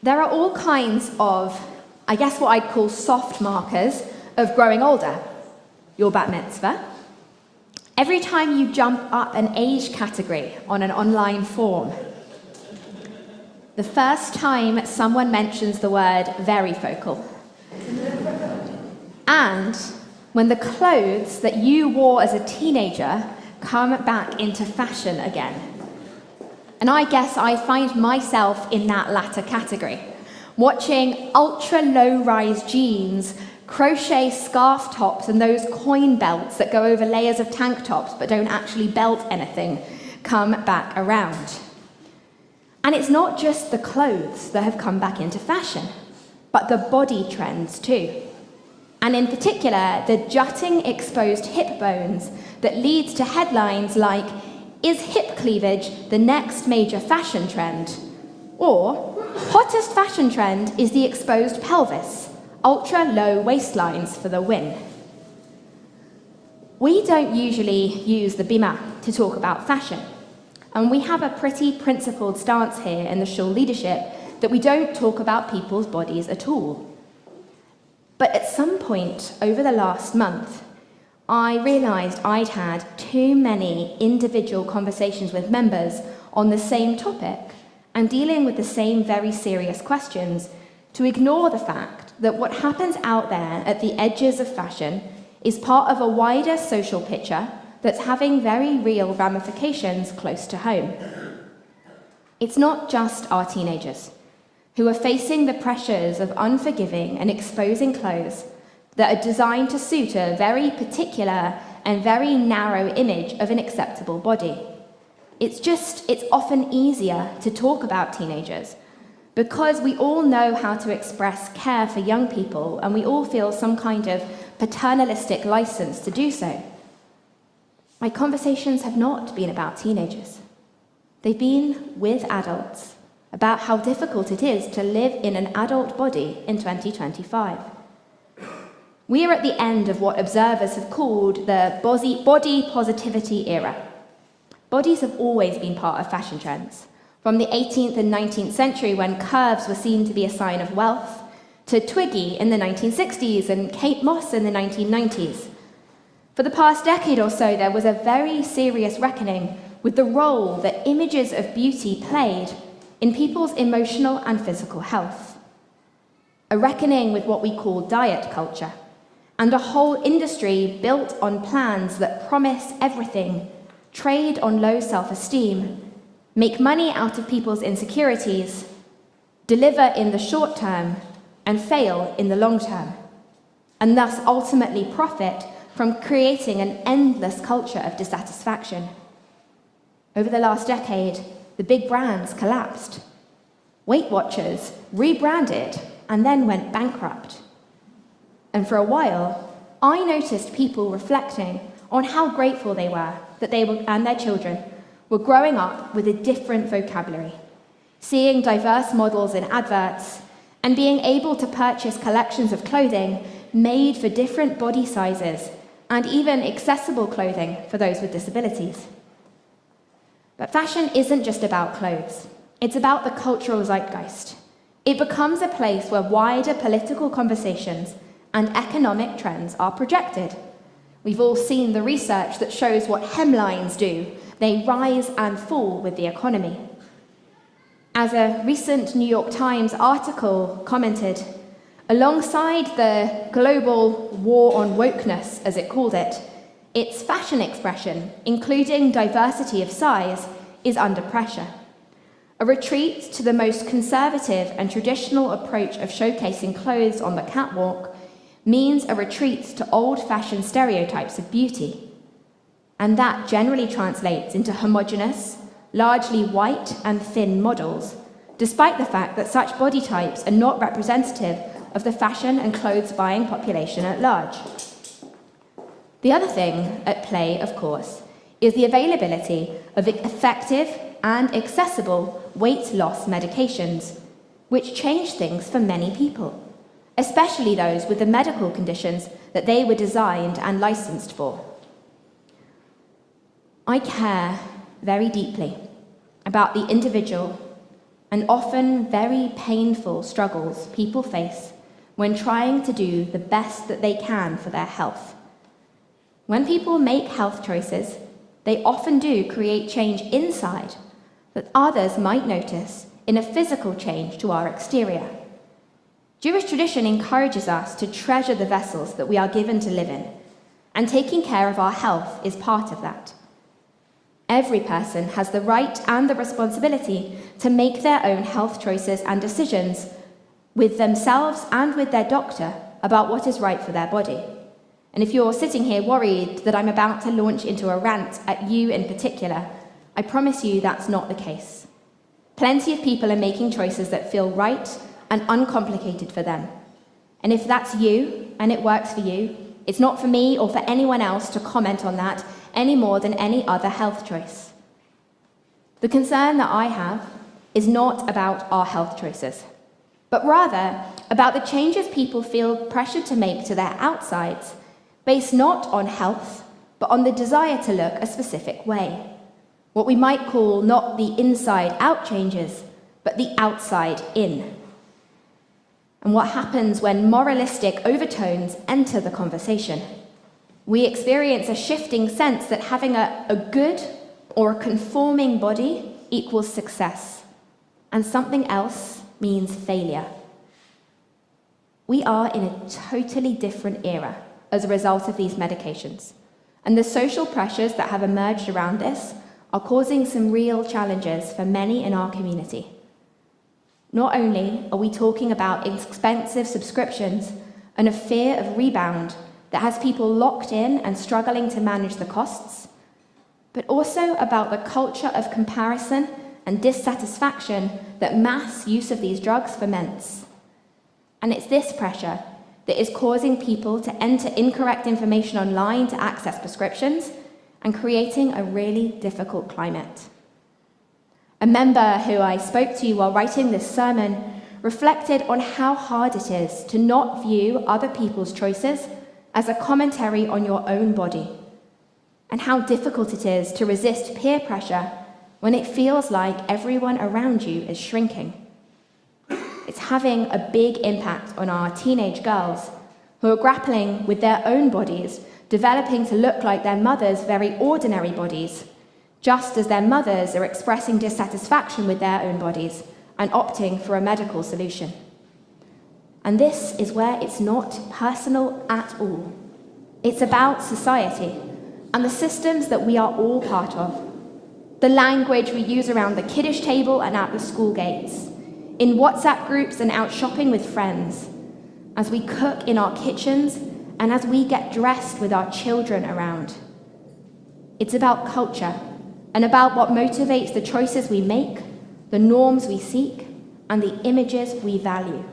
There are all kinds of, I guess what I'd call soft markers of growing older. Your bat mitzvah. Every time you jump up an age category on an online form. The first time someone mentions the word varifocal. And when the clothes that you wore as a teenager come back into fashion again. And I guess I find myself in that latter category, watching ultra low-rise jeans, crochet scarf tops, and those coin belts that go over layers of tank tops but don't actually belt anything come back around. And it's not just the clothes that have come back into fashion, but the body trends too. And in particular, the jutting exposed hip bones that leads to headlines like, "Is hip cleavage the next major fashion trend?" Or, "Hottest fashion trend is the exposed pelvis, ultra low waistlines for the win." We don't usually use the bima to talk about fashion, and we have a pretty principled stance here in the shul leadership that we don't talk about people's bodies at all. But at some point over the last month, I realised I'd had too many individual conversations with members on the same topic and dealing with the same very serious questions to ignore the fact that what happens out there at the edges of fashion is part of a wider social picture that's having very real ramifications close to home. It's not just our teenagers who are facing the pressures of unforgiving and exposing clothes that are designed to suit a very particular and very narrow image of an acceptable body. It's often easier to talk about teenagers because we all know how to express care for young people and we all feel some kind of paternalistic license to do so. My conversations have not been about teenagers. They've been with adults about how difficult it is to live in an adult body in 2025. We are at the end of what observers have called the body positivity era. Bodies have always been part of fashion trends, from the 18th and 19th century when curves were seen to be a sign of wealth, to Twiggy in the 1960s and Kate Moss in the 1990s. For the past decade or so, there was a very serious reckoning with the role that images of beauty played in people's emotional and physical health. A reckoning with what we call diet culture, and a whole industry built on plans that promise everything, trade on low self-esteem, make money out of people's insecurities, deliver in the short term, and fail in the long term, and thus ultimately profit from creating an endless culture of dissatisfaction. Over the last decade, the big brands collapsed. Weight Watchers rebranded and then went bankrupt. And for a while, I noticed people reflecting on how grateful they were that they and their children were growing up with a different vocabulary, seeing diverse models in adverts, and being able to purchase collections of clothing made for different body sizes and even accessible clothing for those with disabilities. But fashion isn't just about clothes. It's about the cultural zeitgeist. It becomes a place where wider political conversations and economic trends are projected. We've all seen the research that shows what hemlines do. They rise and fall with the economy. As a recent New York Times article commented, alongside the global war on wokeness, as it called it, its fashion expression, including diversity of size, is under pressure. A retreat to the most conservative and traditional approach of showcasing clothes on the catwalk means a retreat to old-fashioned stereotypes of beauty. And that generally translates into homogeneous, largely white and thin models, despite the fact that such body types are not representative of the fashion and clothes buying population at large. The other thing at play, of course, is the availability of effective and accessible weight loss medications, which change things for many people, especially those with the medical conditions that they were designed and licensed for. I care very deeply about the individual and often very painful struggles people face when trying to do the best that they can for their health. When people make health choices, they often do create change inside that others might notice in a physical change to our exterior. Jewish tradition encourages us to treasure the vessels that we are given to live in, and taking care of our health is part of that. Every person has the right and the responsibility to make their own health choices and decisions with themselves and with their doctor about what is right for their body. And if you're sitting here worried that I'm about to launch into a rant at you in particular, I promise you that's not the case. Plenty of people are making choices that feel right and uncomplicated for them. And if that's you and it works for you, it's not for me or for anyone else to comment on that any more than any other health choice. The concern that I have is not about our health choices, but rather about the changes people feel pressured to make to their outsides, based not on health, but on the desire to look a specific way. What we might call not the inside-out changes, but the outside-in. And what happens when moralistic overtones enter the conversation? We experience a shifting sense that having a good or a conforming body equals success, and something else means failure. We are in a totally different era as a result of these medications, and the social pressures that have emerged around this are causing some real challenges for many in our community. Not only are we talking about expensive subscriptions and a fear of rebound that has people locked in and struggling to manage the costs, but also about the culture of comparison and dissatisfaction that mass use of these drugs foments. And it's this pressure that is causing people to enter incorrect information online to access prescriptions and creating a really difficult climate. A member who I spoke to while writing this sermon reflected on how hard it is to not view other people's choices as a commentary on your own body, and how difficult it is to resist peer pressure when it feels like everyone around you is shrinking. It's having a big impact on our teenage girls who are grappling with their own bodies, developing to look like their mothers' very ordinary bodies, just as their mothers are expressing dissatisfaction with their own bodies and opting for a medical solution. And this is where it's not personal at all. It's about society and the systems that we are all part of. The language we use around the kiddish table and at the school gates, in WhatsApp groups and out shopping with friends, as we cook in our kitchens and as we get dressed with our children around. It's about culture and about what motivates the choices we make, the norms we seek, and the images we value.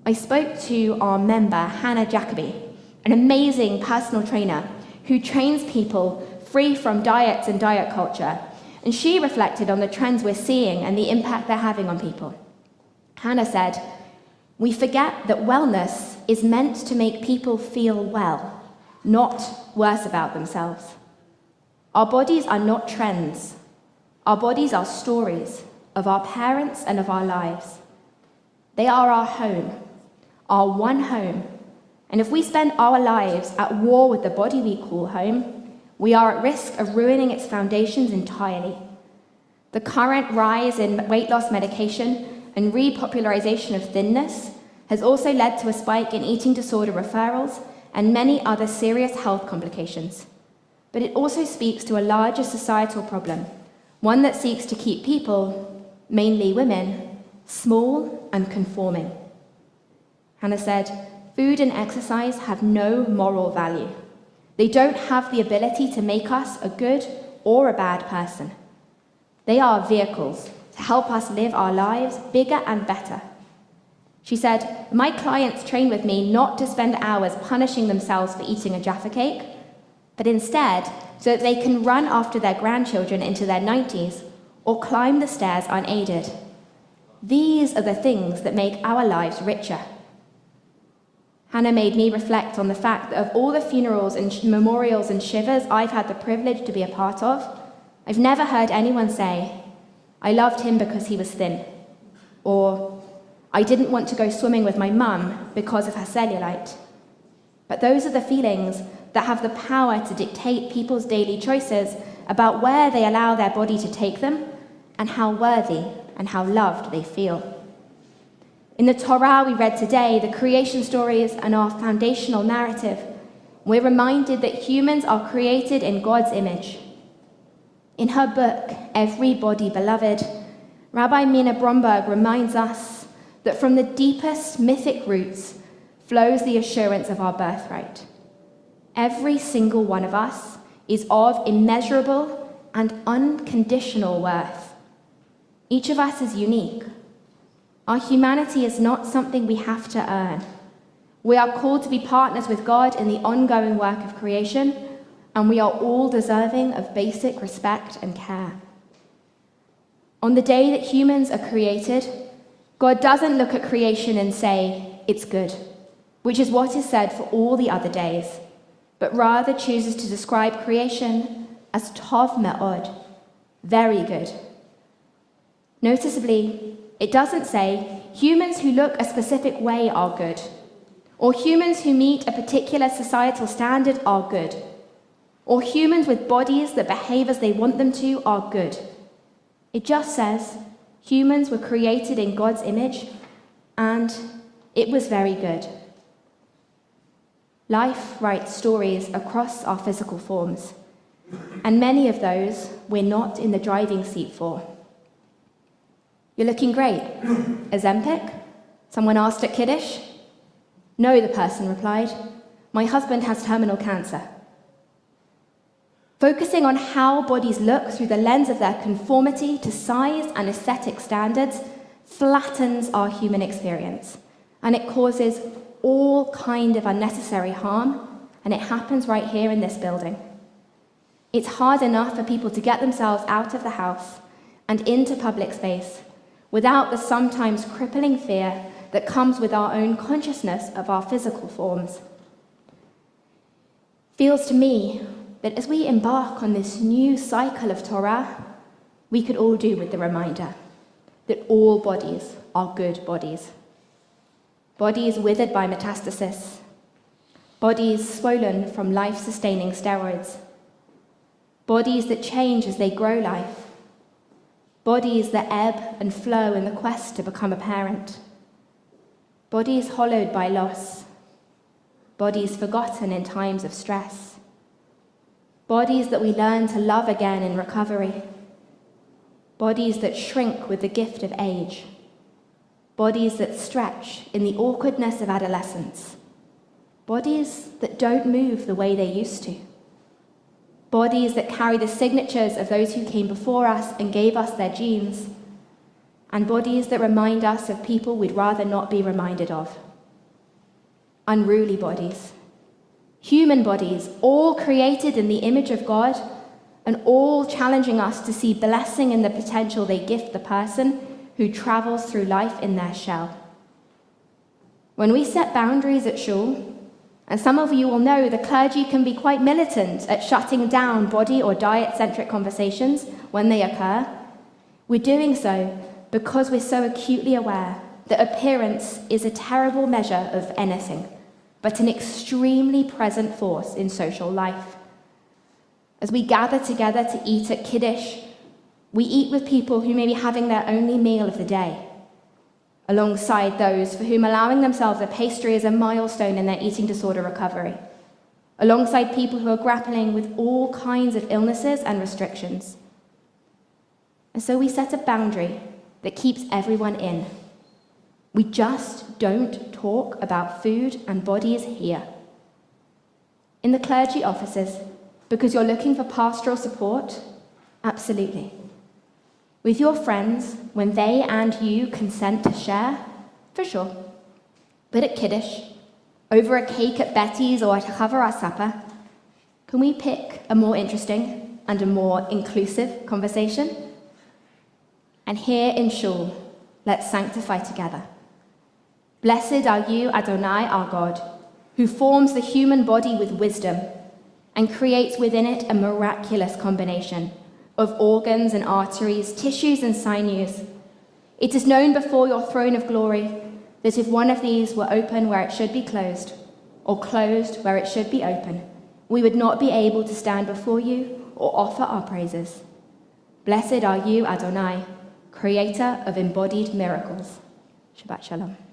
I spoke to our member, Hannah Jacoby, an amazing personal trainer who trains people free from diets and diet culture, and she reflected on the trends we're seeing and the impact they're having on people. Hannah said, "We forget that wellness is meant to make people feel well, not worse about themselves. Our bodies are not trends. Our bodies are stories of our parents and of our lives. They are our home, our one home. And if we spend our lives at war with the body we call home, we are at risk of ruining its foundations entirely. The current rise in weight loss medication and repopularization of thinness has also led to a spike in eating disorder referrals and many other serious health complications. But it also speaks to a larger societal problem, one that seeks to keep people, mainly women, small and conforming." Hannah said, "Food and exercise have no moral value. They don't have the ability to make us a good or a bad person. They are vehicles to help us live our lives bigger and better." She said, "My clients train with me not to spend hours punishing themselves for eating a Jaffa cake, but instead so that they can run after their grandchildren into their 90s or climb the stairs unaided. These are the things that make our lives richer." Hannah made me reflect on the fact that of all the funerals and memorials and shivers I've had the privilege to be a part of, I've never heard anyone say, I loved him because he was thin. Or, I didn't want to go swimming with my mum because of her cellulite. But those are the feelings that have the power to dictate people's daily choices about where they allow their body to take them and how worthy and how loved they feel. In the Torah we read today, the creation stories and our foundational narrative, we're reminded that humans are created in God's image. In her book, Every Body Beloved, Rabbi Mina Bromberg reminds us that from the deepest mythic roots flows the assurance of our birthright. Every single one of us is of immeasurable and unconditional worth. Each of us is unique. Our humanity is not something we have to earn. We are called to be partners with God in the ongoing work of creation, and we are all deserving of basic respect and care. On the day that humans are created, God doesn't look at creation and say, "It's good," which is what is said for all the other days, but rather chooses to describe creation as tov me'od, very good. Noticeably, it doesn't say humans who look a specific way are good, or humans who meet a particular societal standard are good, or humans with bodies that behave as they want them to are good. It just says humans were created in God's image, and it was very good. Life writes stories across our physical forms, and many of those we're not in the driving seat for. "You're looking great. Ozempic?" someone asked at Kiddush. "No," the person replied. "My husband has terminal cancer." Focusing on how bodies look through the lens of their conformity to size and aesthetic standards flattens our human experience, and it causes all kind of unnecessary harm, and it happens right here in this building. It's hard enough for people to get themselves out of the house and into public space without the sometimes crippling fear that comes with our own consciousness of our physical forms. Feels to me that as we embark on this new cycle of Torah, we could all do with the reminder that all bodies are good bodies. Bodies withered by metastasis, bodies swollen from life-sustaining steroids, bodies that change as they grow life, bodies that ebb and flow in the quest to become a parent, bodies hollowed by loss, bodies forgotten in times of stress, bodies that we learn to love again in recovery, bodies that shrink with the gift of age, bodies that stretch in the awkwardness of adolescence, bodies that don't move the way they used to, bodies that carry the signatures of those who came before us and gave us their genes, and bodies that remind us of people we'd rather not be reminded of. Unruly bodies, human bodies, all created in the image of God, and all challenging us to see blessing in the potential they gift the person who travels through life in their shell. When we set boundaries at shul, and some of you will know the clergy can be quite militant at shutting down body or diet-centric conversations when they occur, we're doing so because we're so acutely aware that appearance is a terrible measure of anything, but an extremely present force in social life. As we gather together to eat at Kiddush, we eat with people who may be having their only meal of the day, alongside those for whom allowing themselves a pastry is a milestone in their eating disorder recovery, alongside people who are grappling with all kinds of illnesses and restrictions. And so we set a boundary that keeps everyone in. We just don't talk about food and bodies here. In the clergy offices, because you're looking for pastoral support? Absolutely. With your friends, when they and you consent to share? For sure. But at Kiddush, over a cake at Betty's or to cover our supper, can we pick a more interesting and a more inclusive conversation? And here in Shul, let's sanctify together. Blessed are you, Adonai, our God, who forms the human body with wisdom and creates within it a miraculous combination of organs and arteries, tissues and sinews. It is known before your throne of glory that if one of these were open where it should be closed, or closed where it should be open, we would not be able to stand before you or offer our praises. Blessed are you, Adonai, creator of embodied miracles. Shabbat shalom.